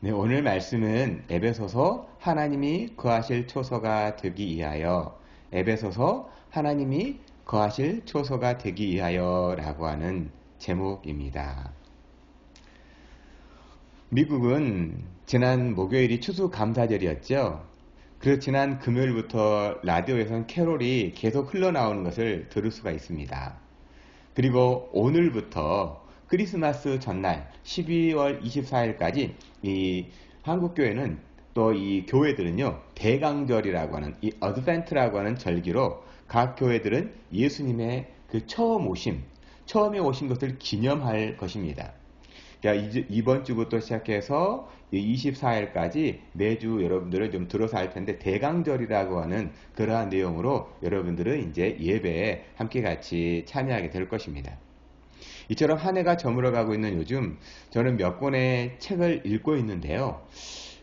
네, 오늘 말씀은 에베소서 하나님이 거하실 초소가 되기 위하여, 에베소서 하나님이 거하실 초소가 되기 위하여 라고 하는 제목입니다. 미국은 지난 목요일이 추수감사절이었죠. 그래서 지난 금요일부터 라디오에선 캐롤이 계속 흘러나오는 것을 들을 수가 있습니다. 그리고 오늘부터 크리스마스 전날 12월 24일까지 이 한국교회는 또 이 교회들은요, 대강절이라고 하는 이 어드벤트라고 하는 절기로 각 교회들은 예수님의 그 처음에 오신 것을 기념할 것입니다. 그러니까 이번 주부터 시작해서 24일까지 매주 여러분들을 좀 들어서 할 텐데, 대강절이라고 하는 그러한 내용으로 여러분들은 이제 예배에 함께 같이 참여하게 될 것입니다. 이처럼 한 해가 저물어가고 있는 요즘 저는 몇 권의 책을 읽고 있는데요.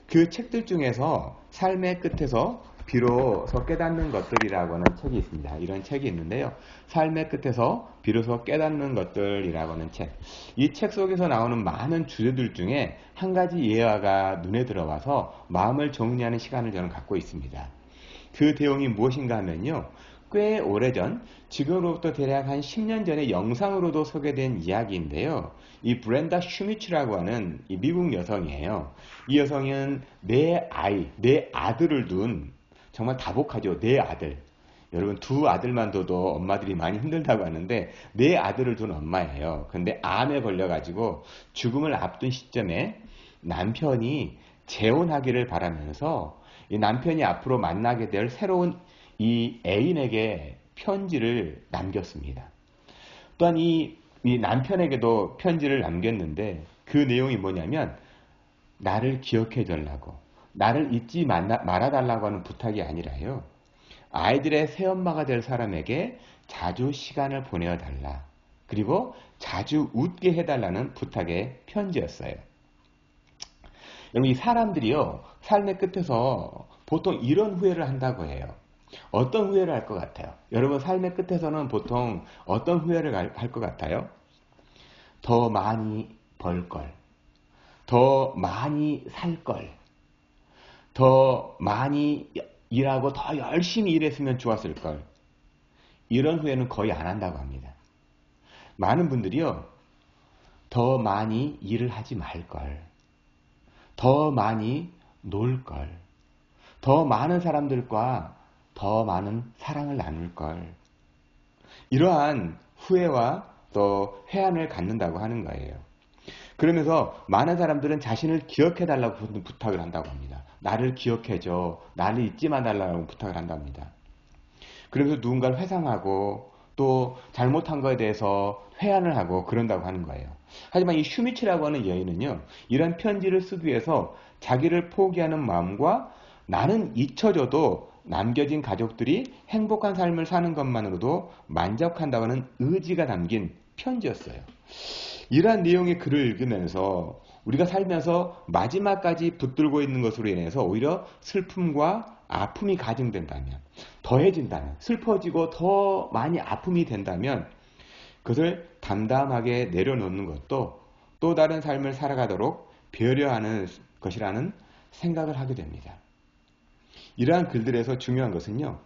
그 책들 중에서 삶의 끝에서 비로소 깨닫는 것들이라고 하는 책이 있습니다. 이런 책이 있는데요. 삶의 끝에서 비로소 깨닫는 것들이라고 하는 책. 이 책 속에서 나오는 많은 주제들 중에 한 가지 예화가 눈에 들어와서 마음을 정리하는 시간을 저는 갖고 있습니다. 그 내용이 무엇인가 하면요. 꽤 오래전, 지금으로부터 대략 한 10년 전에 영상으로도 소개된 이야기인데요. 이 브렌다 슈미츠라고 하는 이 미국 여성이에요. 이 여성은 네 아들을 둔, 정말 다복하죠. 네 아들. 여러분, 두 아들만 둬도 엄마들이 많이 힘들다고 하는데, 네 아들을 둔 엄마예요. 근데 암에 걸려가지고 죽음을 앞둔 시점에 남편이 재혼하기를 바라면서 이 남편이 앞으로 만나게 될 새로운 이 애인에게 편지를 남겼습니다. 또한 이 남편에게도 편지를 남겼는데, 그 내용이 뭐냐면 나를 기억해 달라고, 나를 잊지 말아달라고 하는 부탁이 아니라요, 아이들의 새엄마가 될 사람에게 자주 시간을 보내어 달라, 그리고 자주 웃게 해달라는 부탁의 편지였어요. 여러분, 이 사람들이요, 삶의 끝에서 보통 이런 후회를 한다고 해요. 어떤 후회를 할 것 같아요? 여러분, 삶의 끝에서는 보통 어떤 후회를 할 것 같아요? 더 많이 벌 걸, 더 많이 살 걸, 더 많이 일하고 더 열심히 일했으면 좋았을 걸. 이런 후회는 거의 안 한다고 합니다. 많은 분들이요, 더 많이 일을 하지 말 걸, 더 많이 놀 걸, 더 많은 사람들과 더 많은 사랑을 나눌 걸. 이러한 후회와 또 회한을 갖는다고 하는 거예요. 그러면서 많은 사람들은 자신을 기억해 달라고 부탁을 한다고 합니다. 나를 기억해줘, 나를 잊지 말라고 부탁을 한답니다. 그러면서 누군가를 회상하고 또 잘못한 거에 대해서 회한을 하고 그런다고 하는 거예요. 하지만 이 슈미치라고 하는 여인은요, 이런 편지를 쓰기 위해서 자기를 포기하는 마음과 나는 잊혀져도 남겨진 가족들이 행복한 삶을 사는 것만으로도 만족한다고 하는 의지가 담긴 편지였어요. 이러한 내용의 글을 읽으면서 우리가 살면서 마지막까지 붙들고 있는 것으로 인해서 오히려 슬픔과 아픔이 가중된다면, 더해진다면, 슬퍼지고 더 많이 아픔이 된다면 그것을 담담하게 내려놓는 것도 또 다른 삶을 살아가도록 배려하는 것이라는 생각을 하게 됩니다. 이러한 글들에서 중요한 것은요,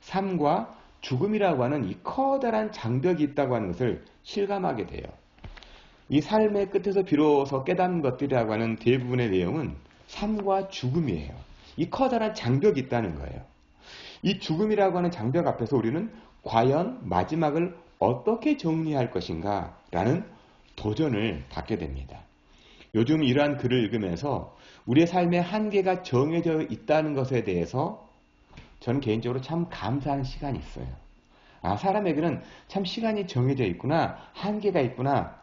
삶과 죽음이라고 하는 이 커다란 장벽이 있다고 하는 것을 실감하게 돼요. 이 삶의 끝에서 비로소 깨닫는 것들이라고 하는 대부분의 내용은 삶과 죽음이에요. 이 커다란 장벽이 있다는 거예요. 이 죽음이라고 하는 장벽 앞에서 우리는 과연 마지막을 어떻게 정리할 것인가 라는 도전을 받게 됩니다. 요즘 이러한 글을 읽으면서 우리의 삶의 한계가 정해져 있다는 것에 대해서 저는 개인적으로 참 감사하는 시간이 있어요. 아, 사람에게는 참 시간이 정해져 있구나, 한계가 있구나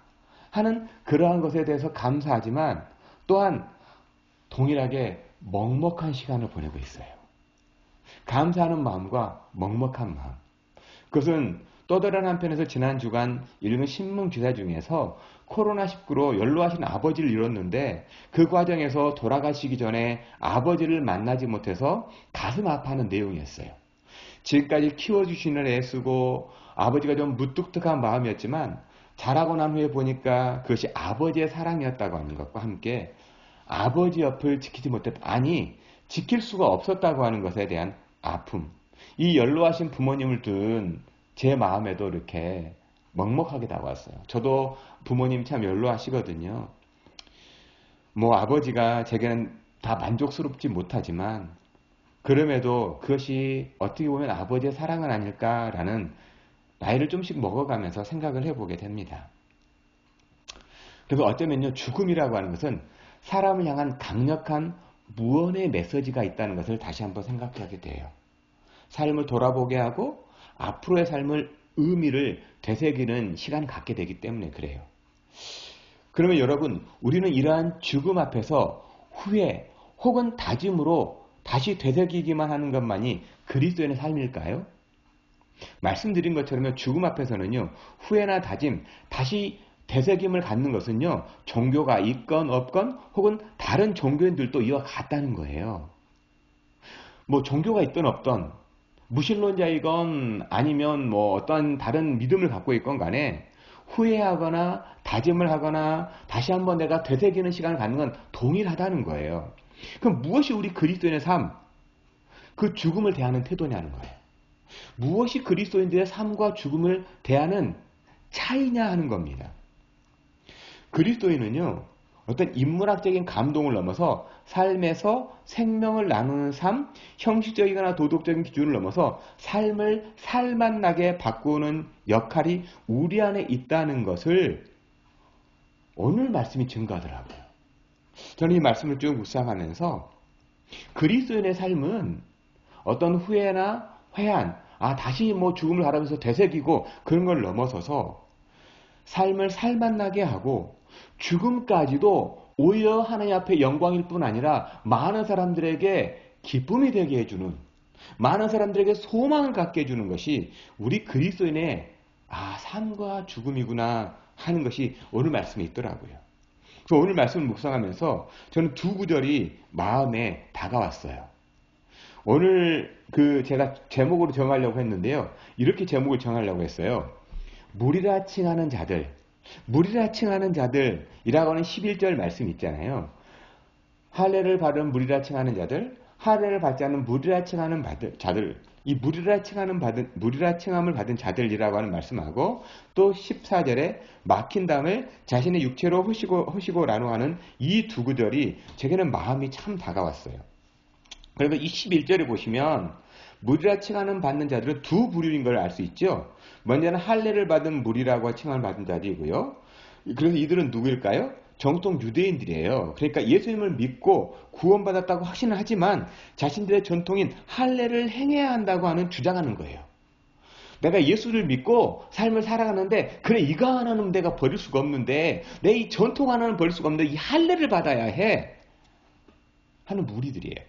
하는 그러한 것에 대해서 감사하지만 또한 동일하게 먹먹한 시간을 보내고 있어요. 감사하는 마음과 먹먹한 마음. 그것은 또 다른 한편에서 지난 주간 읽은 신문 기사 중에서 코로나19로 연로하신 아버지를 잃었는데 그 과정에서 돌아가시기 전에 아버지를 만나지 못해서 가슴 아파하는 내용이었어요. 지금까지 키워주시는 애쓰고 아버지가 좀 무뚝뚝한 마음이었지만 자라고 난 후에 보니까 그것이 아버지의 사랑이었다고 하는 것과 함께 아버지 옆을 지키지 못했다. 아니, 지킬 수가 없었다고 하는 것에 대한 아픔. 이 연로하신 부모님을 둔 제 마음에도 이렇게 먹먹하게 다가왔어요. 저도 부모님 참 연로하시거든요. 뭐 아버지가 제게는 다 만족스럽지 못하지만 그럼에도 그것이 어떻게 보면 아버지의 사랑은 아닐까라는 나이를 좀씩 먹어가면서 생각을 해보게 됩니다. 그래서 어쩌면요, 죽음이라고 하는 것은 사람을 향한 강력한 무언의 메시지가 있다는 것을 다시 한번 생각하게 돼요. 삶을 돌아보게 하고 앞으로의 삶을 의미를 되새기는 시간을 갖게 되기 때문에 그래요. 그러면 여러분, 우리는 이러한 죽음 앞에서 후회 혹은 다짐으로 다시 되새기기만 하는 것만이 그리스도인의 삶일까요? 말씀드린 것처럼 죽음 앞에서는요, 후회나 다짐, 다시 되새김을 갖는 것은요, 종교가 있건 없건 혹은 다른 종교인들도 이와 같다는 거예요. 뭐 종교가 있든 없든 무신론자이건 아니면 뭐 어떠한 다른 믿음을 갖고 있건 간에 후회하거나 다짐을 하거나 다시 한번 내가 되새기는 시간을 갖는 건 동일하다는 거예요. 그럼 무엇이 우리 그리스도인의 삶, 그 죽음을 대하는 태도냐는 거예요. 무엇이 그리스도인들의 삶과 죽음을 대하는 차이냐 하는 겁니다. 그리스도인은요, 어떤 인문학적인 감동을 넘어서 삶에서 생명을 나누는 삶, 형식적이거나 도덕적인 기준을 넘어서 삶을 살맛나게 바꾸는 역할이 우리 안에 있다는 것을 오늘 말씀이 증거하더라고요. 저는 이 말씀을 쭉 묵상하면서 그리스도인의 삶은 어떤 후회나 회한, 다시 뭐 죽음을 바라면서 되새기고 그런 걸 넘어서서 삶을 살맛나게 하고 죽음까지도 오히려 하나님 앞에 영광일 뿐 아니라 많은 사람들에게 기쁨이 되게 해주는, 많은 사람들에게 소망을 갖게 해주는 것이 우리 그리스도인의 삶과 죽음이구나 하는 것이 오늘 말씀에 있더라고요. 그래서 오늘 말씀을 묵상하면서 저는 두 구절이 마음에 다가왔어요. 오늘 제가 제목으로 정하려고 했는데요. 이렇게 제목을 정하려고 했어요. 물이라 칭하는 자들, 물이라 칭하는 자들이라고 하는 11절 말씀 있잖아요. 할례를 받은 물이라 칭하는 자들, 할례를 받지 않은 물이라 칭하는 자들, 이 물이라 칭함을 받은 자들이라고 하는 말씀하고 또 14절에 막힌 담을 자신의 육체로 허시고라고 하는 이 두 구절이 제게는 마음이 참 다가왔어요. 그래서 이 11절에 보시면 물이라 칭하는 받는 자들은 두 부류인 걸 알 수 있죠. 먼저는 할례를 받은 물이라고 칭함을 받은 자들이고요. 그래서 이들은 누구일까요? 정통 유대인들이에요. 그러니까 예수님을 믿고 구원받았다고 확신을 하지만 자신들의 전통인 할례를 행해야 한다고 하는 주장하는 거예요. 내가 예수를 믿고 삶을 살아가는데 그래 이거 하나는 내가 버릴 수가 없는데 내 이 전통 하나는 버릴 수가 없는데 이 할례를 받아야 해 하는 무리들이에요.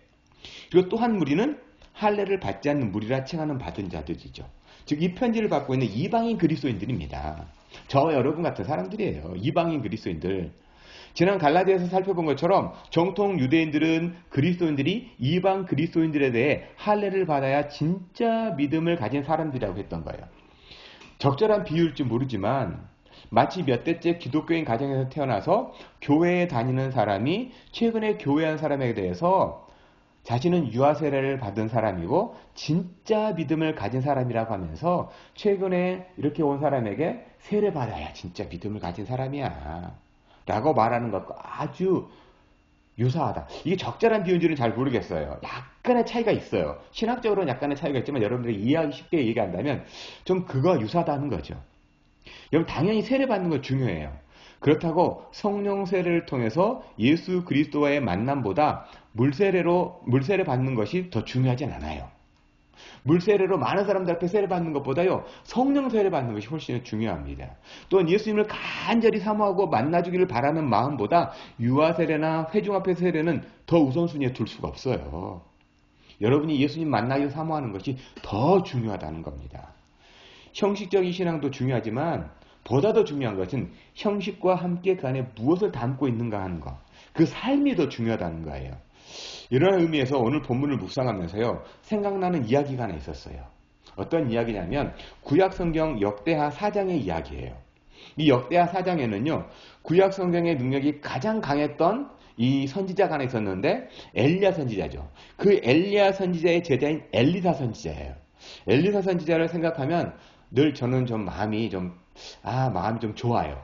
그리고 또 한 무리는 할례를 받지 않는 무리라 칭하는 받은 자들이죠. 즉 이 편지를 받고 있는 이방인 그리스도인들입니다. 저와 여러분 같은 사람들이에요. 이방인 그리스도인들. 지난 갈라디아에서 살펴본 것처럼 정통 유대인들은 그리스도인들이 이방 그리스도인들에 대해 할례를 받아야 진짜 믿음을 가진 사람들이라고 했던 거예요. 적절한 비유일지 모르지만 마치 몇 대째 기독교인 가정에서 태어나서 교회에 다니는 사람이 최근에 교회한 사람에 대해서 자신은 유아 세례를 받은 사람이고 진짜 믿음을 가진 사람이라고 하면서 최근에 이렇게 온 사람에게 세례 받아야 진짜 믿음을 가진 사람이야 라고 말하는 것과 아주 유사하다. 이게 적절한 비유인지는 잘 모르겠어요. 약간의 차이가 있어요. 신학적으로는 약간의 차이가 있지만 여러분들이 이해하기 쉽게 얘기한다면 좀 그거 유사하다는 거죠. 여러분 당연히 세례 받는 거 중요해요. 그렇다고 성령 세례를 통해서 예수 그리스도와의 만남보다 물세례 받는 것이 더 중요하진 않아요. 물세례로 많은 사람들 앞에 세례 받는 것보다요 성령 세례 받는 것이 훨씬 중요합니다. 또한 예수님을 간절히 사모하고 만나주기를 바라는 마음보다 유아 세례나 회중 앞에 세례는 더 우선순위에 둘 수가 없어요. 여러분이 예수님 만나기를 사모하는 것이 더 중요하다는 겁니다. 형식적인 신앙도 중요하지만 보다 더 중요한 것은 형식과 함께 그 안에 무엇을 담고 있는가 하는 것. 그 삶이 더 중요하다는 거예요. 이런 의미에서 오늘 본문을 묵상하면서요. 생각나는 이야기가 하나 있었어요. 어떤 이야기냐면 구약성경 역대하 4장의 이야기예요. 이 역대하 4장에는요. 구약성경의 능력이 가장 강했던 이 선지자가 하나 있었는데 엘리야 선지자죠. 그 엘리야 선지자의 제자인 엘리사 선지자예요. 엘리사 선지자를 생각하면 늘 저는 좀 마음이 좀 좋아요.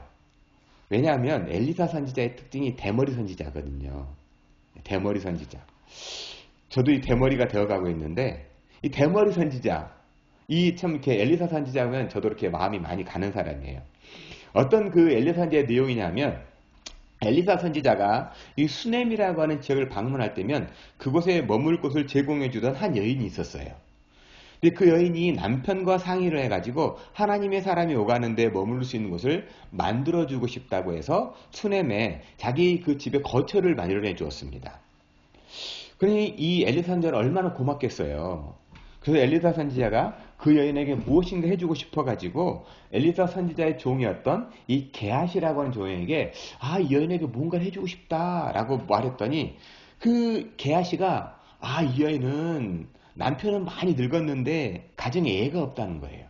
왜냐하면 엘리사 선지자의 특징이 대머리 선지자거든요. 대머리 선지자. 저도 이 대머리가 되어가고 있는데 이 대머리 선지자, 이 참 이렇게 엘리사 선지자면 저도 이렇게 마음이 많이 가는 사람이에요. 어떤 그 엘리사 선지자의 내용이냐면 엘리사 선지자가 이 수넴이라고 하는 지역을 방문할 때면 그곳에 머물 곳을 제공해 주던 한 여인이 있었어요. 근데 그 여인이 남편과 상의를 해가지고 하나님의 사람이 오가는데 머물 수 있는 곳을 만들어주고 싶다고 해서 수넴에 자기 그 집에 거처를 마련해 주었습니다. 그러니 이 엘리사 선지자는 얼마나 고맙겠어요. 그래서 엘리사 선지자가 그 여인에게 무엇인가 해주고 싶어가지고 엘리사 선지자의 종이었던 이 게하시라고 하는 종에게 이 여인에게 뭔가를 해주고 싶다라고 말했더니 그 게하시가 이 여인은 남편은 많이 늙었는데 가정에 애가 없다는 거예요.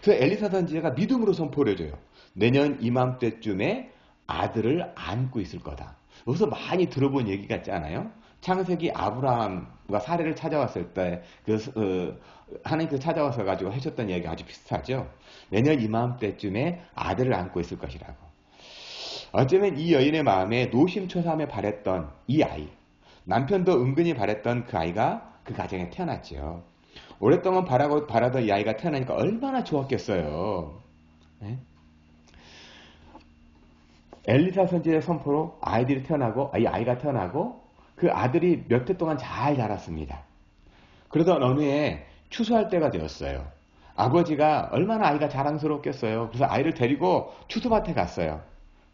그래서 엘리사 선지자가 믿음으로 선포를 해줘요. 내년 이맘때쯤에 아들을 안고 있을 거다. 여기서 많이 들어본 얘기 같지 않아요? 창세기 아브라함과 사례를 찾아왔을 때 하나님께서 찾아와서 가지고 하셨던 얘기가 아주 비슷하죠. 내년 이맘때쯤에 아들을 안고 있을 것이라고. 어쩌면 이 여인의 마음에 노심초사함에 바랬던 이 아이, 남편도 은근히 바랬던 그 아이가 그 가정에 태어났죠. 오랫동안 바라던 이 아이가 태어나니까 얼마나 좋았겠어요. 네? 엘리사 선지자의 선포로 아이들이 태어나고 이 아이가 태어나고 그 아들이 몇 해 동안 잘 자랐습니다. 그러던 어느 해 추수할 때가 되었어요. 아버지가 얼마나 아이가 자랑스럽겠어요. 그래서 아이를 데리고 추수밭에 갔어요.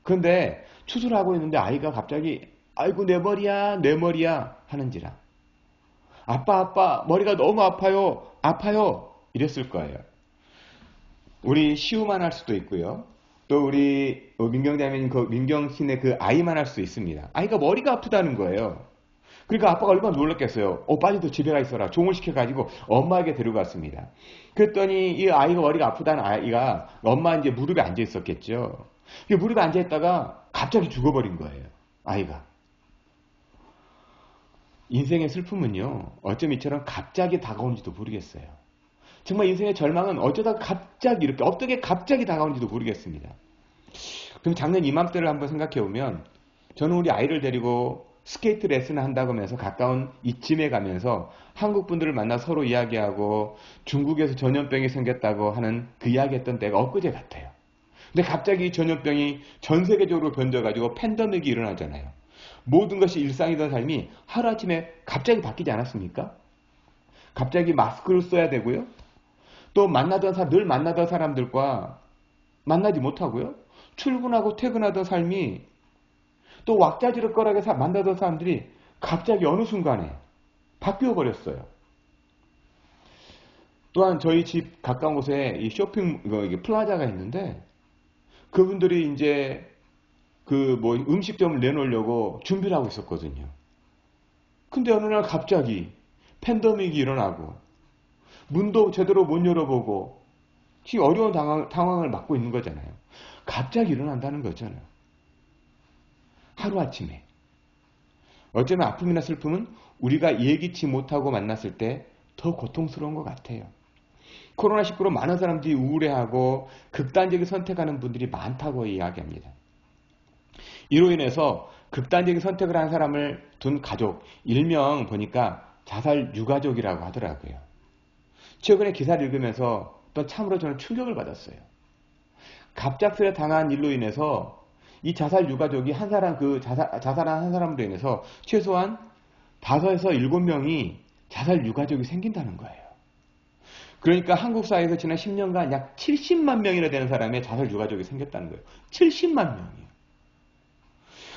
그런데 추수를 하고 있는데 아이가 갑자기 아이고 내 머리야 하는지라 아빠 머리가 너무 아파요 이랬을 거예요. 우리 시우만 할 수도 있고요. 또 우리 민경자매님 민경신의 그 아이만 할 수 있습니다. 아이가 머리가 아프다는 거예요. 그러니까 아빠가 얼마나 놀랐겠어요. 빨리 또 집에 가 있어라. 종을 시켜가지고 엄마에게 데려갔습니다. 그랬더니 이 아이가 머리가 아프다는 아이가 엄마 이제 무릎에 앉아 있었겠죠. 무릎에 앉아 있다가 갑자기 죽어버린 거예요. 아이가. 인생의 슬픔은요. 어쩜 이처럼 갑자기 다가오는지도 모르겠어요. 정말 인생의 절망은 어쩌다 갑자기 이렇게 어떻게 갑자기 다가오는지도 모르겠습니다. 그럼 작년 이맘때를 한번 생각해 보면 저는 우리 아이를 데리고 스케이트 레슨을 한다고 하면서 가까운 이쯤에 가면서 한국 분들을 만나 서로 이야기하고 중국에서 전염병이 생겼다고 하는 그 이야기했던 때가 엊그제 같아요. 근데 갑자기 전염병이 전 세계적으로 번져가지고 팬데믹이 일어나잖아요. 모든 것이 일상이던 삶이 하루아침에 갑자기 바뀌지 않았습니까? 갑자기 마스크를 써야 되고요. 또 늘 만나던 사람들과 만나지 못하고요. 출근하고 퇴근하던 삶이 또 왁자지껄하게 만나던 사람들이 갑자기 어느 순간에 바뀌어 버렸어요. 또한 저희 집 가까운 곳에 이 쇼핑 플라자가 있는데 그분들이 이제 음식점을 내놓으려고 준비를 하고 있었거든요. 근데 어느 날 갑자기 팬데믹이 일어나고 문도 제대로 못 열어보고 어려운 당황을 맞고 있는 거잖아요. 갑자기 일어난다는 거잖아요. 하루아침에. 어쩌면 아픔이나 슬픔은 우리가 예기치 못하고 만났을 때 더 고통스러운 것 같아요. 코로나19로 많은 사람들이 우울해하고 극단적인 선택하는 분들이 많다고 이야기합니다. 이로 인해서 극단적인 선택을 한 사람을 둔 가족, 일명 보니까 자살 유가족이라고 하더라고요. 최근에 기사를 읽으면서 또 참으로 저는 충격을 받았어요. 갑작스레 당한 일로 인해서 이 자살 유가족이 자살한 한 사람으로 인해서 최소한 5에서 7명이 자살 유가족이 생긴다는 거예요. 그러니까 한국 사회에서 지난 10년간 약 70만 명이나 되는 사람의 자살 유가족이 생겼다는 거예요. 70만 명이요.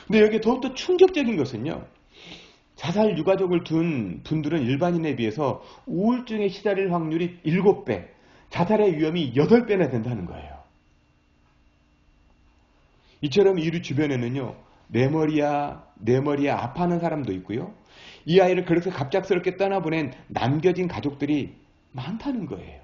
근데 여기 더욱더 충격적인 것은요. 자살 유가족을 둔 분들은 일반인에 비해서 우울증에 시달릴 확률이 7배, 자살의 위험이 8배나 된다는 거예요. 이처럼 우리 주변에는요. 내 머리야 아파하는 사람도 있고요. 이 아이를 그렇게 갑작스럽게 떠나보낸 남겨진 가족들이 많다는 거예요.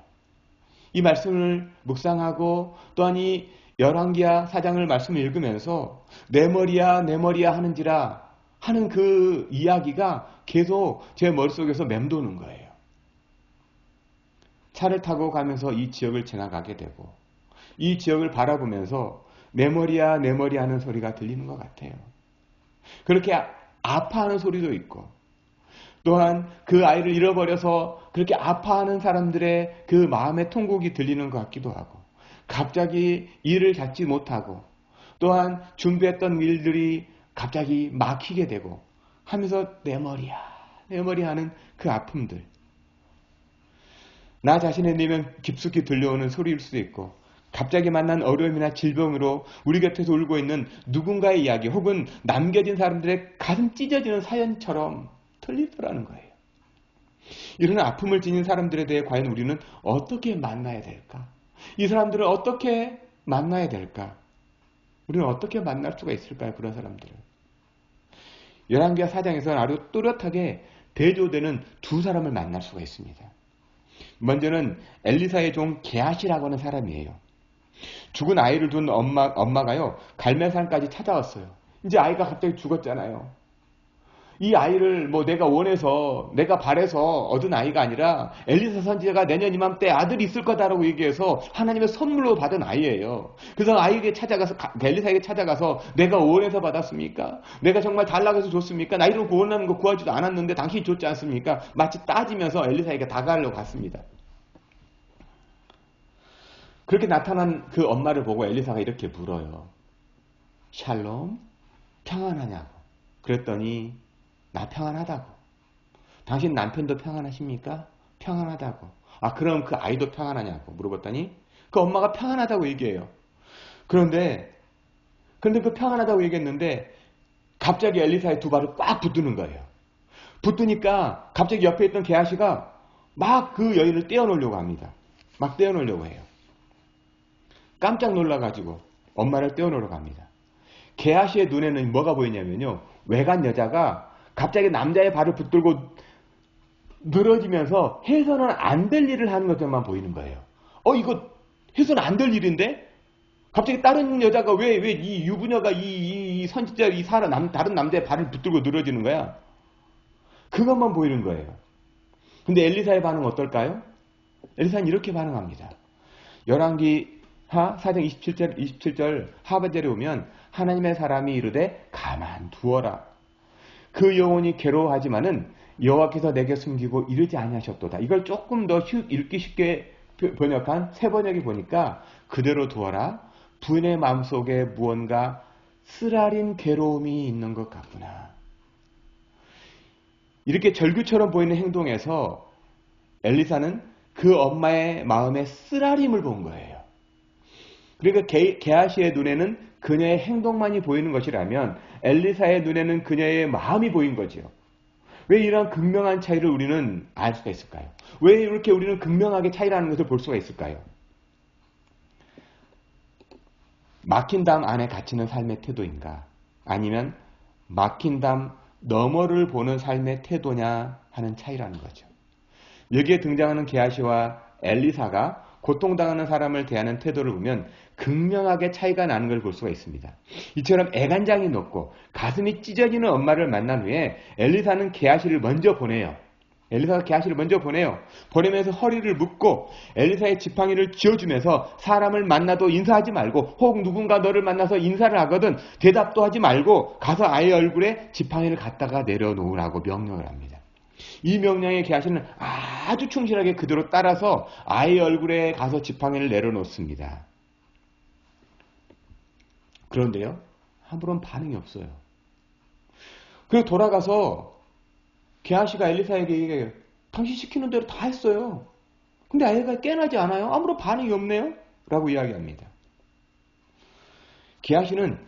이 말씀을 묵상하고 또한 이 열왕기하 4장을 말씀을 읽으면서 내 머리야 하는지라 하는 그 이야기가 계속 제 머릿속에서 맴도는 거예요. 차를 타고 가면서 이 지역을 지나가게 되고 이 지역을 바라보면서 내 머리야 내 머리 하는 소리가 들리는 것 같아요. 그렇게 아파하는 소리도 있고 또한 그 아이를 잃어버려서 그렇게 아파하는 사람들의 그 마음의 통곡이 들리는 것 같기도 하고 갑자기 일을 잡지 못하고 또한 준비했던 일들이 갑자기 막히게 되고 하면서 내 머리야 내 머리 하는 그 아픔들 나 자신에 내면 깊숙이 들려오는 소리일 수도 있고 갑자기 만난 어려움이나 질병으로 우리 곁에서 울고 있는 누군가의 이야기 혹은 남겨진 사람들의 가슴 찢어지는 사연처럼 들리더라는 거예요. 이런 아픔을 지닌 사람들에 대해 과연 우리는 어떻게 만나야 될까? 이 사람들을 어떻게 만나야 될까? 우리는 어떻게 만날 수가 있을까요? 그런 사람들을. 열왕기하 4장에서는 아주 또렷하게 대조되는 두 사람을 만날 수가 있습니다. 먼저는 엘리사의 종 게하시라고 하는 사람이에요. 죽은 아이를 둔 엄마가요 갈멜산까지 찾아왔어요. 이제 아이가 갑자기 죽었잖아요. 이 아이를 뭐 내가 원해서 내가 바래서 얻은 아이가 아니라 엘리사 선지자가 내년 이맘때 아들이 있을 거다라고 얘기해서 하나님의 선물로 받은 아이예요. 그래서 아이에게 찾아가서 엘리사에게 찾아가서 내가 원해서 받았습니까? 내가 정말 달라고 해서 줬습니까? 나 이런 원하는 거 구하지도 않았는데 당신이 줬지 않습니까? 마치 따지면서 엘리사에게 다가가려고 갔습니다. 그렇게 나타난 그 엄마를 보고 엘리사가 이렇게 물어요. 샬롬, 평안하냐고. 그랬더니 나 평안하다고. 당신 남편도 평안하십니까? 평안하다고. 아 그럼 그 아이도 평안하냐고 물어봤더니 그 엄마가 평안하다고 얘기해요. 그런데 그 평안하다고 얘기했는데 갑자기 엘리사의 두 발을 꽉 붙드는 거예요. 붙드니까 갑자기 옆에 있던 게하시가 막 그 여인을 떼어놓으려고 합니다. 막 떼어놓으려고 해요. 깜짝 놀라가지고 엄마를 떼어놓으려고 합니다. 게하시의 눈에는 뭐가 보이냐면요. 외간 여자가 갑자기 남자의 발을 붙들고 늘어지면서 해서는 안 될 일을 하는 것들만 보이는 거예요. 이거 해서는 안 될 일인데? 갑자기 다른 여자가 왜 이 유부녀가 이 선지자 이 사람 다른 남자의 발을 붙들고 늘어지는 거야? 그것만 보이는 거예요. 근데 엘리사의 반응은 어떨까요? 엘리사는 이렇게 반응합니다. 열왕기하 4장 27절 하반절에 오면 하나님의 사람이 이르되 가만두어라. 그 영혼이 괴로워하지만은 여호와께서 내게 숨기고 이르지 아니하셨도다. 이걸 조금 더 읽기 쉽게 번역한 새 번역이 보니까 그대로 두어라. 부인의 마음속에 무언가 쓰라린 괴로움이 있는 것 같구나. 이렇게 절규처럼 보이는 행동에서 엘리사는 그 엄마의 마음에 쓰라림을 본 거예요. 그러니까 게하시의 눈에는 그녀의 행동만이 보이는 것이라면 엘리사의 눈에는 그녀의 마음이 보인 거지요. 왜 이런 극명한 차이를 우리는 알 수가 있을까요? 왜 이렇게 우리는 극명하게 차이라는 것을 볼 수가 있을까요? 막힌 담 안에 갇히는 삶의 태도인가? 아니면 막힌 담 너머를 보는 삶의 태도냐 하는 차이라는 거죠. 여기에 등장하는 게하시와 엘리사가 고통당하는 사람을 대하는 태도를 보면 극명하게 차이가 나는 걸 볼 수가 있습니다. 이처럼 애간장이 높고 가슴이 찢어지는 엄마를 만난 후에 엘리사는 게하시를 먼저 보내요. 엘리사가 게하시를 먼저 보내요. 보내면서 허리를 묶고 엘리사의 지팡이를 쥐어주면서 사람을 만나도 인사하지 말고 혹 누군가 너를 만나서 인사를 하거든 대답도 하지 말고 가서 아이의 얼굴에 지팡이를 갖다가 내려놓으라고 명령을 합니다. 이 명령에 게하시는 아주 충실하게 그대로 따라서 아이의 얼굴에 가서 지팡이를 내려놓습니다. 그런데요, 아무런 반응이 없어요. 그리고 돌아가서 게하시가 엘리사에게 얘기해요. 당신 시키는 대로 다 했어요. 근데 아이가 깨나지 않아요? 아무런 반응이 없네요? 라고 이야기합니다. 게하시는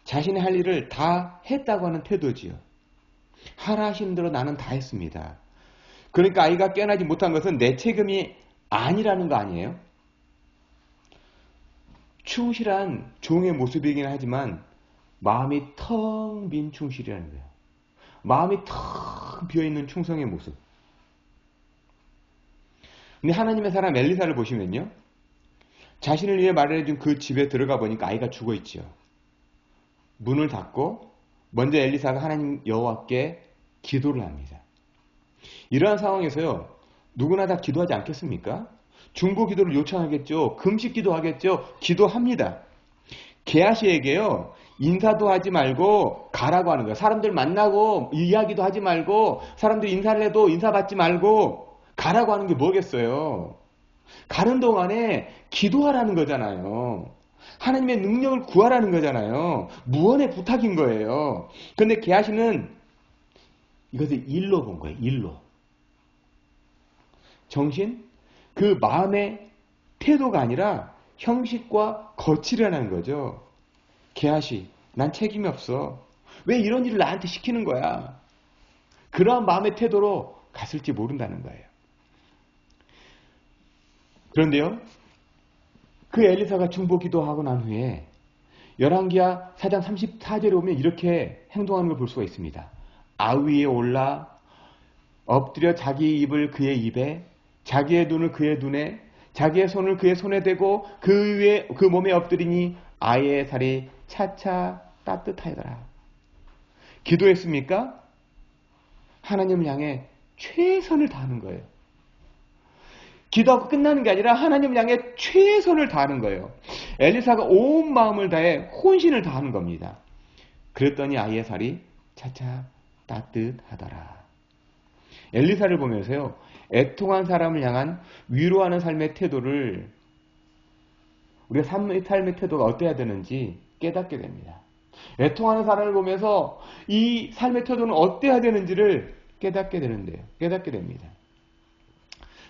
자신의 할 일을 다 했다고 하는 태도지요. 하라 하시는 대로 나는 다 했습니다. 그러니까 아이가 깨어나지 못한 것은 내 책임이 아니라는 거 아니에요? 충실한 종의 모습이긴 하지만 마음이 텅 빈 충실이라는 거예요. 마음이 텅 비어있는 충성의 모습. 근데 하나님의 사람 엘리사를 보시면요. 자신을 위해 마련해준 그 집에 들어가 보니까 아이가 죽어있지요. 문을 닫고 먼저 엘리사가 하나님 여호와께 기도를 합니다. 이러한 상황에서요, 누구나 다 기도하지 않겠습니까? 중보 기도를 요청하겠죠. 금식 기도하겠죠. 기도합니다. 게하시에게요, 인사도 하지 말고 가라고 하는 거예요. 사람들 만나고 이야기도 하지 말고, 사람들이 인사를 해도 인사받지 말고 가라고 하는 게 뭐겠어요? 가는 동안에 기도하라는 거잖아요. 하나님의 능력을 구하라는 거잖아요. 무언의 부탁인 거예요. 그런데 게하시는 이것을 일로 본 거예요. 일로. 정신? 그 마음의 태도가 아니라 형식과 거칠이라는 거죠. 게하시, 난 책임이 없어. 왜 이런 일을 나한테 시키는 거야? 그러한 마음의 태도로 갔을지 모른다는 거예요. 그런데요, 그 엘리사가 중보 기도하고 난 후에 열왕기하 4장 34절에 오면 이렇게 행동하는 걸 볼 수가 있습니다. 아위에 올라 엎드려 자기 입을 그의 입에, 자기의 눈을 그의 눈에, 자기의 손을 그의 손에 대고 그 몸에 엎드리니 아이의 살이 차차 따뜻하더라. 기도했습니까? 하나님을 향해 최선을 다하는 거예요. 기도하고 끝나는 게 아니라 하나님을 향해 최선을 다하는 거예요. 엘리사가 온 마음을 다해 혼신을 다하는 겁니다. 그랬더니 아이의 살이 차차 따뜻하더라. 엘리사를 보면서요, 애통한 사람을 향한 위로하는 삶의 태도를, 우리가 삶의 태도가 어때야 되는지 깨닫게 됩니다. 애통하는 사람을 보면서 이 삶의 태도는 어때야 되는지를 깨닫게 됩니다.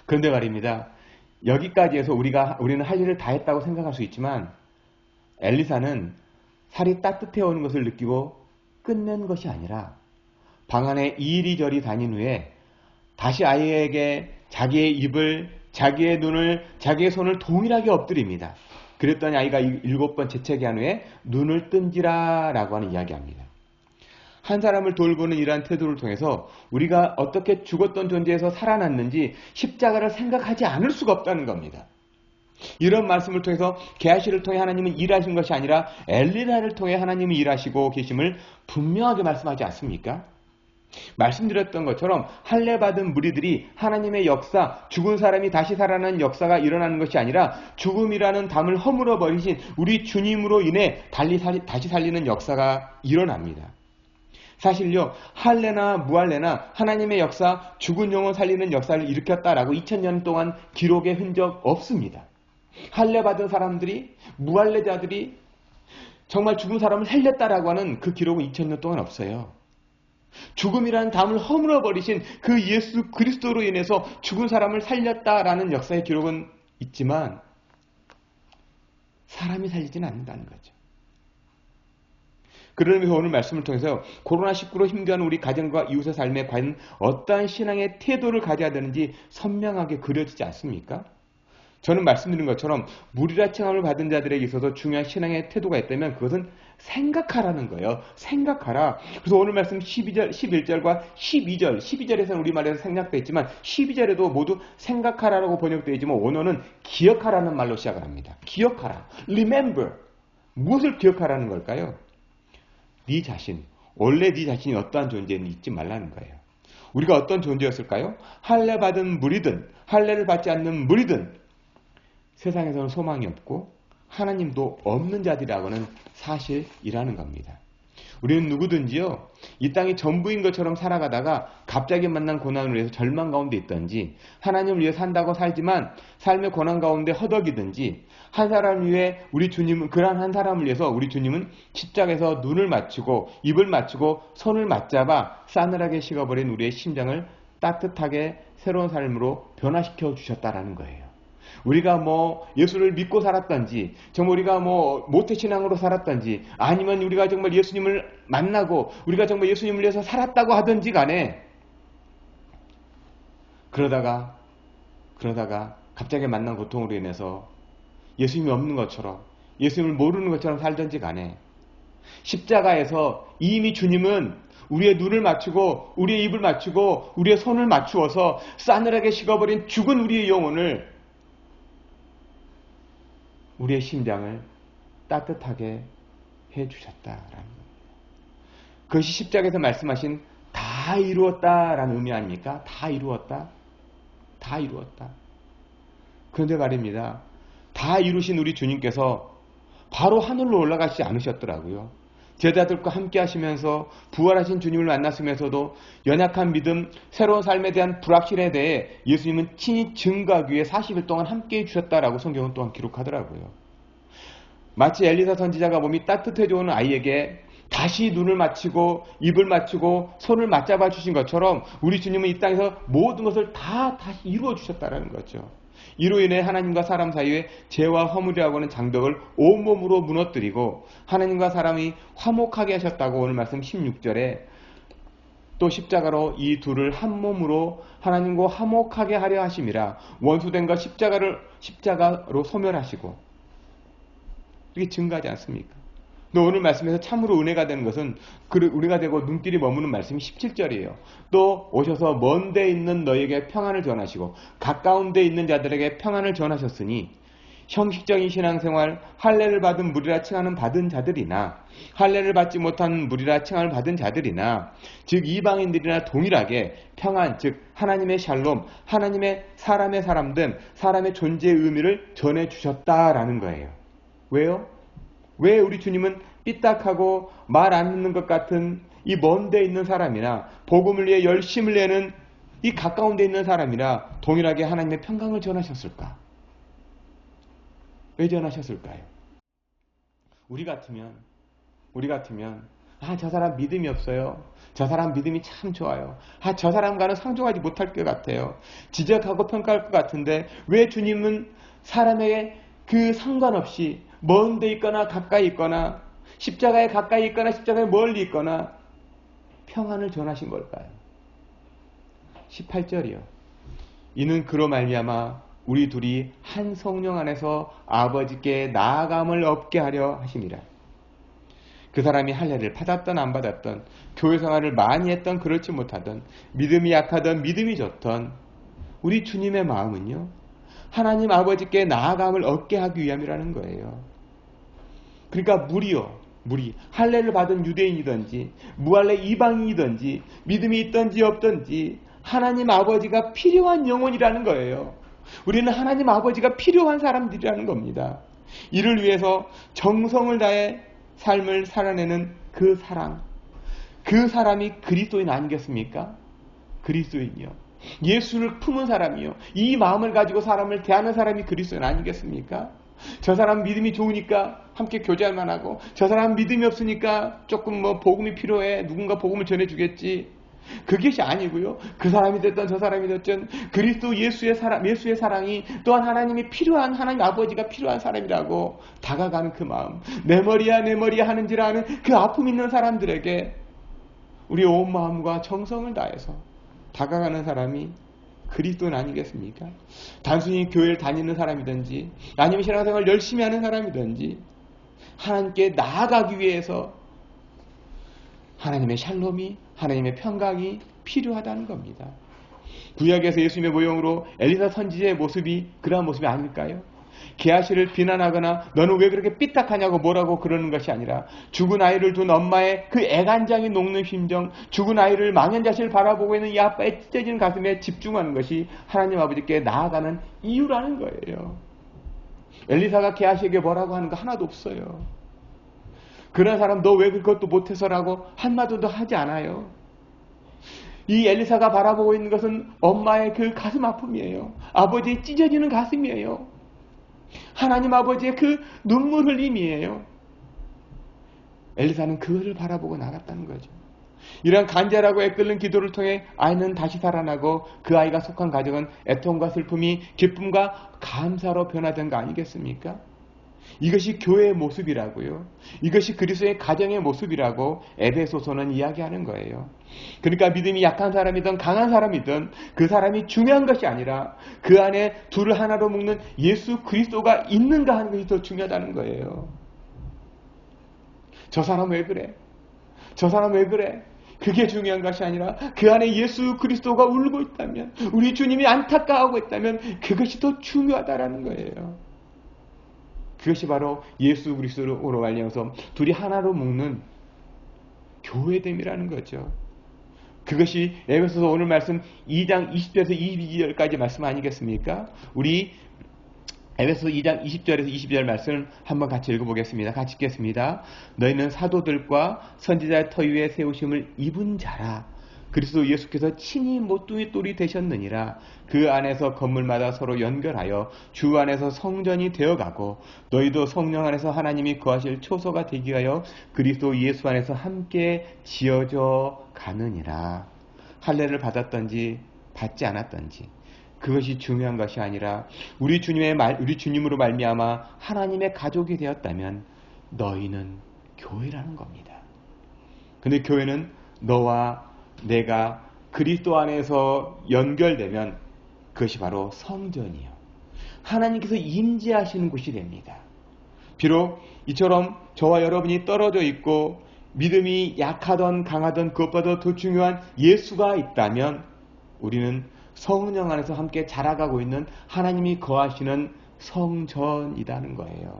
그런데 말입니다. 여기까지 해서 우리는 할 일을 다 했다고 생각할 수 있지만, 엘리사는 살이 따뜻해 오는 것을 느끼고 끝낸 것이 아니라 방 안에 이리저리 다닌 후에 다시 아이에게 자기의 입을, 자기의 눈을, 자기의 손을 동일하게 엎드립니다. 그랬더니 아이가 7번 재채기 한 후에 눈을 뜬지라 라고 하는 이야기합니다. 한 사람을 돌보는 이러한 태도를 통해서 우리가 어떻게 죽었던 존재에서 살아났는지 십자가를 생각하지 않을 수가 없다는 겁니다. 이런 말씀을 통해서 게하시를 통해 하나님은 일하신 것이 아니라 엘리사를 통해 하나님이 일하시고 계심을 분명하게 말씀하지 않습니까? 말씀드렸던 것처럼 할례 받은 무리들이 하나님의 역사, 죽은 사람이 다시 살아나는 역사가 일어나는 것이 아니라 죽음이라는 담을 허물어 버리신 우리 주님으로 인해 다시 살리는 역사가 일어납니다. 사실요, 할례나 무할례나 하나님의 역사, 죽은 영혼 살리는 역사를 일으켰다라고 2000년 동안 기록의 흔적 없습니다. 할례 받은 사람들이, 무할례자들이 정말 죽은 사람을 살렸다라고 하는 그 기록은 2000년 동안 없어요. 죽음이라는 담을 허물어 버리신 그 예수 그리스도로 인해서 죽은 사람을 살렸다라는 역사의 기록은 있지만 사람이 살리지는 않는다는 거죠. 그러면서 오늘 말씀을 통해서 코로나19로 힘겨운 우리 가정과 이웃의 삶에 과연 어떠한 신앙의 태도를 가져야 되는지 선명하게 그려지지 않습니까? 저는 말씀드린 것처럼 무리라 칭함을 받은 자들에게 있어서 중요한 신앙의 태도가 있다면 그것은 생각하라는 거예요. 생각하라. 그래서 오늘 말씀 11절과 12절에서는 우리말에서 생략되어 있지만 12절에도 모두 생각하라라고 번역되어 있지만 원어는 기억하라는 말로 시작을 합니다. 기억하라. Remember. 무엇을 기억하라는 걸까요? 네 자신, 원래 네 자신이 어떠한 존재인지 잊지 말라는 거예요. 우리가 어떤 존재였을까요? 할례 받은 무리든 할례를 받지 않는 무리든 세상에서는 소망이 없고 하나님도 없는 자들이라고는 사실이라는 겁니다. 우리는 누구든지요, 이 땅이 전부인 것처럼 살아가다가 갑자기 만난 고난을 위해서 절망 가운데 있든지, 하나님을 위해 산다고 살지만 삶의 고난 가운데 허덕이든지, 한 사람을 위해 그러한 한 사람을 위해서 우리 주님은 십자가에서 눈을 맞추고 입을 맞추고 손을 맞잡아 싸늘하게 식어버린 우리의 심장을 따뜻하게 새로운 삶으로 변화시켜 주셨다라는 거예요. 우리가 예수를 믿고 살았던지, 정말 우리가 모태신앙으로 살았던지, 아니면 우리가 정말 예수님을 만나고 우리가 정말 예수님을 위해서 살았다고 하든지 간에, 그러다가 갑자기 만난 고통으로 인해서 예수님이 없는 것처럼, 예수님을 모르는 것처럼 살든지 간에, 십자가에서 이미 주님은 우리의 눈을 맞추고 우리의 입을 맞추고 우리의 손을 맞추어서 싸늘하게 식어버린 죽은 우리의 영혼을, 우리의 심장을 따뜻하게 해주셨다라는 겁니다. 그것이 십자가에서 말씀하신 다 이루었다라는 의미 아닙니까? 다 이루었다. 다 이루었다. 그런데 말입니다. 다 이루신 우리 주님께서 바로 하늘로 올라가시지 않으셨더라고요. 제자들과 함께 하시면서 부활하신 주님을 만났으면서도 연약한 믿음, 새로운 삶에 대한 불확실에 대해 예수님은 친히 증거하기 위해 40일 동안 함께 해주셨다라고 성경은 또한 기록하더라고요. 마치 엘리사 선지자가 몸이 따뜻해져 오는 아이에게 다시 눈을 맞추고 입을 맞추고 손을 맞잡아 주신 것처럼 우리 주님은 이 땅에서 모든 것을 다 다시 이루어 주셨다라는 거죠. 이로 인해 하나님과 사람 사이에 죄와 허물이라고 하는 장벽을 온몸으로 무너뜨리고 하나님과 사람이 화목하게 하셨다고 오늘 말씀 16절에 또 십자가로 이 둘을 한 몸으로 하나님과 화목하게 하려 하심이라 원수된 것 십자가로 소멸하시고 이게 증거하지 않습니까? 또 오늘 말씀에서 참으로 은혜가 되는 것은 우리가 되고 눈길이 머무는 말씀이 17절이에요. 또 오셔서 먼 데 있는 너희에게 평안을 전하시고 가까운 데 있는 자들에게 평안을 전하셨으니 형식적인 신앙생활 할례를 받은 무리라 칭하는 받은 자들이나 할례를 받지 못한 무리라 칭함을 받은 자들이나 즉 이방인들이나 동일하게 평안 즉 하나님의 샬롬 하나님의 사람의 사람된 사람의 존재의 의미를 전해주셨다라는 거예요. 왜요? 왜 우리 주님은 삐딱하고 말 안 듣는 것 같은 이 먼 데 있는 사람이나 복음을 위해 열심을 내는 이 가까운 데 있는 사람이나 동일하게 하나님의 평강을 전하셨을까? 왜 전하셨을까요? 우리 같으면 저 사람 믿음이 없어요. 저 사람 믿음이 참 좋아요. 저 사람과는 상종하지 못할 것 같아요. 지적하고 평가할 것 같은데 왜 주님은 사람에게 그 상관없이 먼 데 있거나 가까이 있거나 십자가에 가까이 있거나 십자가에 멀리 있거나 평안을 전하신 걸까요? 18절이요. 이는 그로 말미암아 우리 둘이 한 성령 안에서 아버지께 나아감을 얻게 하려 하심이라. 그 사람이 할례를 받았던 안 받았던 교회 생활을 많이 했던 그렇지 못하던 믿음이 약하던 믿음이 좋던 우리 주님의 마음은요. 하나님 아버지께 나아감을 얻게 하기 위함이라는 거예요. 그러니까 무리 할례를 받은 유대인이든지 무할례 이방인이든지 믿음이 있든지 없든지 하나님 아버지가 필요한 영혼이라는 거예요. 우리는 하나님 아버지가 필요한 사람들이라는 겁니다. 이를 위해서 정성을 다해 삶을 살아내는 그 사랑, 그 사람이 그리스도인 아니겠습니까? 그리스도인이요. 예수를 품은 사람이요. 이 마음을 가지고 사람을 대하는 사람이 그리스도인 아니겠습니까? 저 사람 믿음이 좋으니까 함께 교제할 만하고 저 사람 믿음이 없으니까 조금 복음이 필요해 누군가 복음을 전해주겠지. 그것이 아니고요. 그 사람이 됐든 저 사람이 됐든 그리스도 예수의 사랑이 또한 하나님이 필요한 하나님 아버지가 필요한 사람이라고 다가가는 그 마음 내 머리야 하는지라 하는 그 아픔 있는 사람들에게 우리 온 마음과 정성을 다해서 다가가는 사람이 그리스도는 아니겠습니까? 단순히 교회를 다니는 사람이든지 아니면 신앙생활을 열심히 하는 사람이든지 하나님께 나아가기 위해서 하나님의 샬롬이 하나님의 평강이 필요하다는 겁니다. 구약에서 예수님의 모형으로 엘리사 선지자의 모습이 그러한 모습이 아닐까요? 게하시를 비난하거나 너는 왜 그렇게 삐딱하냐고 뭐라고 그러는 것이 아니라 죽은 아이를 둔 엄마의 그 애간장이 녹는 심정 죽은 아이를 망연자실을 바라보고 있는 이 아빠의 찢어지는 가슴에 집중하는 것이 하나님 아버지께 나아가는 이유라는 거예요. 엘리사가 게하시에게 뭐라고 하는 거 하나도 없어요. 그런 사람 너 왜 그것도 못해서라고 한마디도 하지 않아요. 이 엘리사가 바라보고 있는 것은 엄마의 그 가슴 아픔이에요. 아버지의 찢어지는 가슴이에요. 하나님 아버지의 그 눈물 흘림이에요. 엘리사는 그것을 바라보고 나갔다는 거죠. 이런 간절하고 애끓는 기도를 통해 아이는 다시 살아나고 그 아이가 속한 가정은 애통과 슬픔이 기쁨과 감사로 변화된 거 아니겠습니까? 이것이 교회의 모습이라고요. 이것이 그리스도의 가정의 모습이라고 에베소서는 이야기하는 거예요. 그러니까 믿음이 약한 사람이든 강한 사람이든 그 사람이 중요한 것이 아니라 그 안에 둘을 하나로 묶는 예수 그리스도가 있는가 하는 것이 더 중요하다는 거예요. 저 사람 왜 그래? 저 사람 왜 그래? 그게 중요한 것이 아니라 그 안에 예수 그리스도가 울고 있다면 우리 주님이 안타까워하고 있다면 그것이 더 중요하다라는 거예요. 그것이 바로 예수 그리스도로 말미암아서 둘이 하나로 묶는 교회됨이라는 거죠. 그것이 에베소서 오늘 말씀 2장 20절에서 22절까지 말씀 아니겠습니까? 우리 에베소서 2장 20절에서 22절 말씀을 한번 같이 읽어보겠습니다. 같이 읽겠습니다. 너희는 사도들과 선지자의 터 위에 세우심을 입은 자라. 그리스도 예수께서 친히 모퉁이 돌이 되셨느니라. 그 안에서 건물마다 서로 연결하여 주 안에서 성전이 되어가고 너희도 성령 안에서 하나님이 거하실 초소가 되기 위하여 그리스도 예수 안에서 함께 지어져 가느니라. 할례를 받았던지 받지 않았던지 그것이 중요한 것이 아니라 우리 주님으로 말미암아 하나님의 가족이 되었다면 너희는 교회라는 겁니다. 근데 교회는 너와 내가 그리스도 안에서 연결되면 그것이 바로 성전이요. 하나님께서 임재하시는 곳이 됩니다. 비록 이처럼 저와 여러분이 떨어져 있고 믿음이 약하던 강하던 그것보다 더 중요한 예수가 있다면 우리는 성령 안에서 함께 자라가고 있는 하나님이 거하시는 성전이라는 거예요.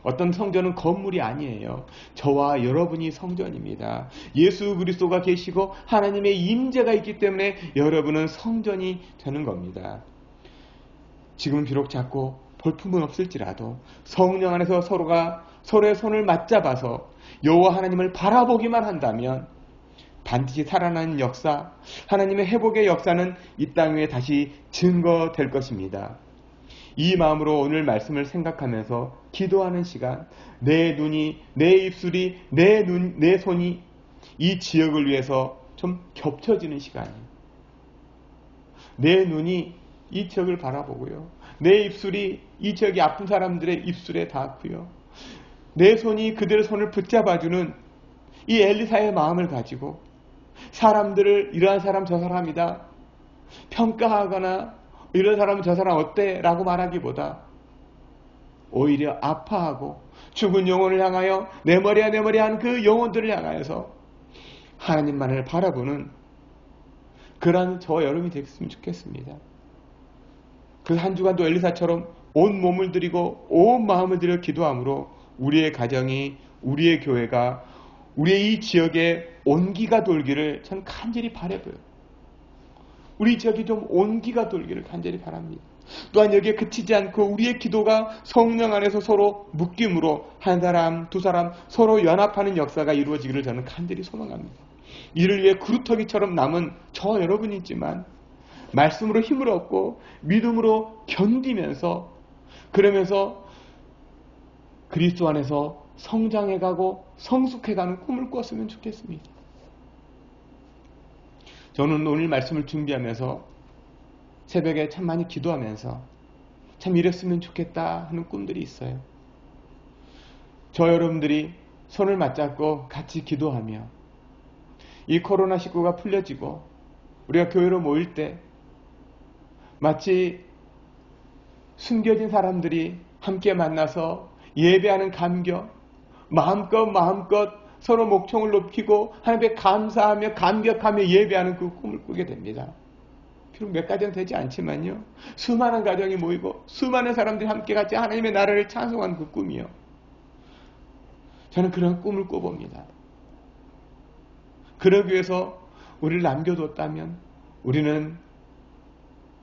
어떤 성전은 건물이 아니에요. 저와 여러분이 성전입니다. 예수 그리스도가 계시고 하나님의 임재가 있기 때문에 여러분은 성전이 되는 겁니다. 지금 비록 작고 볼품은 없을지라도 성령 안에서 서로가 서로의 손을 맞잡아서 여호와 하나님을 바라보기만 한다면 반드시 살아나는 역사, 하나님의 회복의 역사는 이 땅 위에 다시 증거될 것입니다. 이 마음으로 오늘 말씀을 생각하면서 기도하는 시간, 내 눈이, 내 입술이, 내 손이 이 지역을 위해서 좀 겹쳐지는 시간이에요. 내 눈이 이 지역을 바라보고요. 내 입술이 이 지역이 아픈 사람들의 입술에 닿고요. 내 손이 그들의 손을 붙잡아주는 이 엘리사의 마음을 가지고 사람들을 이러한 사람 저 사람이다 평가하거나 이런 사람은 저 사람 어때? 라고 말하기보다 오히려 아파하고 죽은 영혼을 향하여 내 머리야 내 머리야 하는 그 영혼들을 향하여서 하나님만을 바라보는 그런 저와 여러분이 됐으면 좋겠습니다. 그 한 주간도 엘리사처럼 온 몸을 들이고 온 마음을 들여 기도함으로 우리의 가정이, 우리의 교회가, 우리의 이 지역에 온기가 돌기를 전 간절히 바라봐요. 우리 지역이 좀 온기가 돌기를 간절히 바랍니다. 또한 여기에 그치지 않고 우리의 기도가 성령 안에서 서로 묶임으로 한 사람, 두 사람 서로 연합하는 역사가 이루어지기를 저는 간절히 소망합니다. 이를 위해 그루터기처럼 남은 저 여러분이 있지만 말씀으로 힘을 얻고 믿음으로 견디면서 그러면서 그리스도 안에서 성장해가고 성숙해가는 꿈을 꿨으면 좋겠습니다. 저는 오늘 말씀을 준비하면서 새벽에 참 많이 기도하면서 참 이랬으면 좋겠다 하는 꿈들이 있어요. 저 여러분들이 손을 맞잡고 같이 기도하며 이 코로나19가 풀려지고 우리가 교회로 모일 때 마치 숨겨진 사람들이 함께 만나서 예배하는 감격, 마음껏 서로 목청을 높이고 하나님께 감사하며 감격하며 예배하는 그 꿈을 꾸게 됩니다. 비록 몇 가정은 되지 않지만요. 수많은 가정이 모이고 수많은 사람들이 함께 같이 하나님의 나라를 찬송하는 그 꿈이요. 저는 그런 꿈을 꿔봅니다. 그러기 위해서 우리를 남겨뒀다면 우리는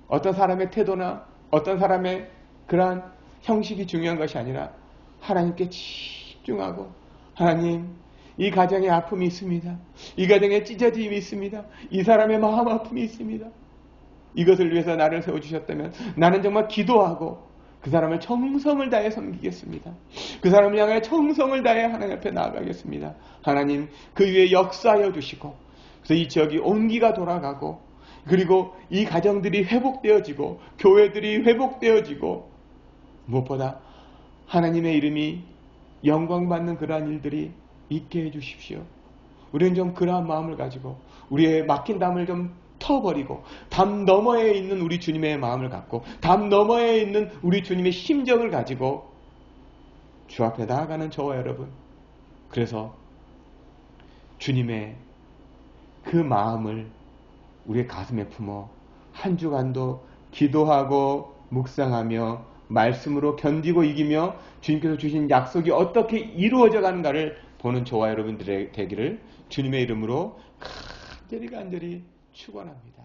어떤 사람의 태도나 어떤 사람의 그러한 형식이 중요한 것이 아니라 하나님께 집중하고 하나님 이 가정에 아픔이 있습니다. 이 가정에 찢어짐이 있습니다. 이 사람의 마음 아픔이 있습니다. 이것을 위해서 나를 세워주셨다면 나는 정말 기도하고 그 사람을 정성을 다해 섬기겠습니다. 그 사람을 향해 정성을 다해 하나님 앞에 나아가겠습니다. 하나님 그 위에 역사하여 주시고 그래서 이 지역이 온기가 돌아가고 그리고 이 가정들이 회복되어지고 교회들이 회복되어지고 무엇보다 하나님의 이름이 영광받는 그러한 일들이 있게 해주십시오. 우리는 좀 그러한 마음을 가지고 우리의 막힌 담을 좀 터버리고 담 너머에 있는 우리 주님의 마음을 갖고 담 너머에 있는 우리 주님의 심정을 가지고 주 앞에 나아가는 저와 여러분, 그래서 주님의 그 마음을 우리의 가슴에 품어 한 주간도 기도하고 묵상하며 말씀으로 견디고 이기며 주님께서 주신 약속이 어떻게 이루어져 가는가를 보는 저와 여러분들의 되기를 주님의 이름으로 간절히 축원합니다.